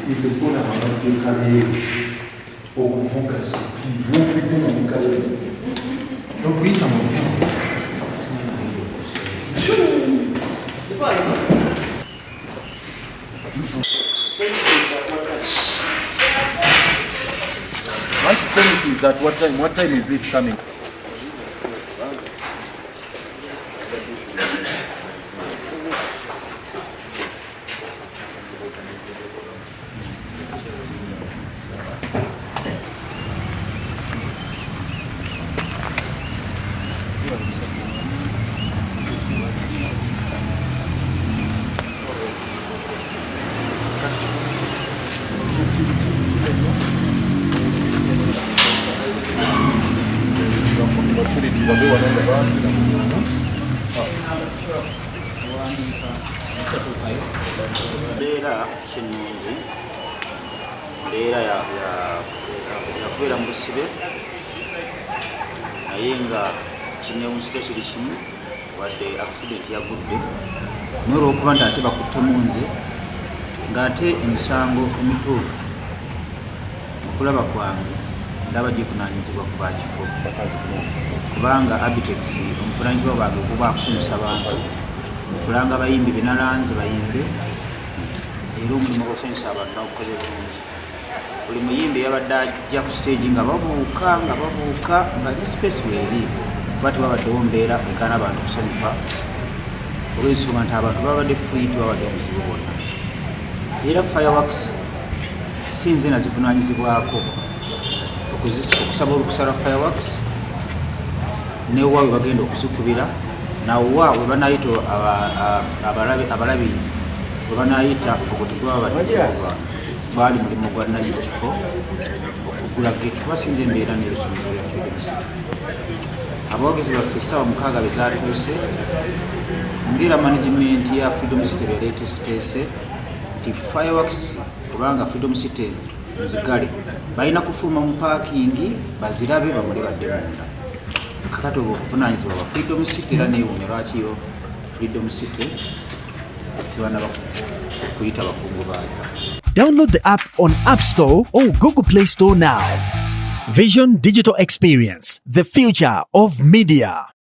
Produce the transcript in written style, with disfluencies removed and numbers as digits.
It's important that you carry or focus. No green is at what time? What time is it coming? Luzira kinungi mbeera yakubeera mu busibe naye nga kinyewunyisa kiri kimu wadde accident yagudde naye olw'okuba nti ate bakutte mu nze ng'ate emisango emituufu okulaba kwange ndaba givunaanyizibwa ku bakifo kubanga Abtex omuvunaanyizibwa bwange kuba akusomesa bantu tulanga bayimbi binalanze bayimbe era omulimu gw'okusanyusa abantu nagukoze bulungi buli muyimbi yabadde ajja ku stage nga babuuka nga dispace weeri kuba tebabaddewo mbeera ekaana abantu kusanyuka olw'ensonga nti abantu babadde fleet babadde obuzibu bwonna era fireworks si nze nazivunaanyizibwako okusaba olukusa lwa fireworks newa we bagenda okuzikubira nawa we banayita abalabi we banayita okutigwa baali mulimu gwa nakifo okugula gate kubasinza embeera n'ebisumuluzo bya Freedom City. Abawagizi baffe essaawa 6 bezatuuse ngera management ya Freedom City bereeteeseteese nti fireworks kubanga Freedom City nzigale balina kufuluma mu parking bazirabe bamuli badde munda kakati obwo okuvunaanyizibwa ba Freedom City era neewuunya lwakiyo Freedom City tebana kuyita bakungu baayo. Download the app on App Store or Google Play Store now. Vision Digital Experience, the future of media.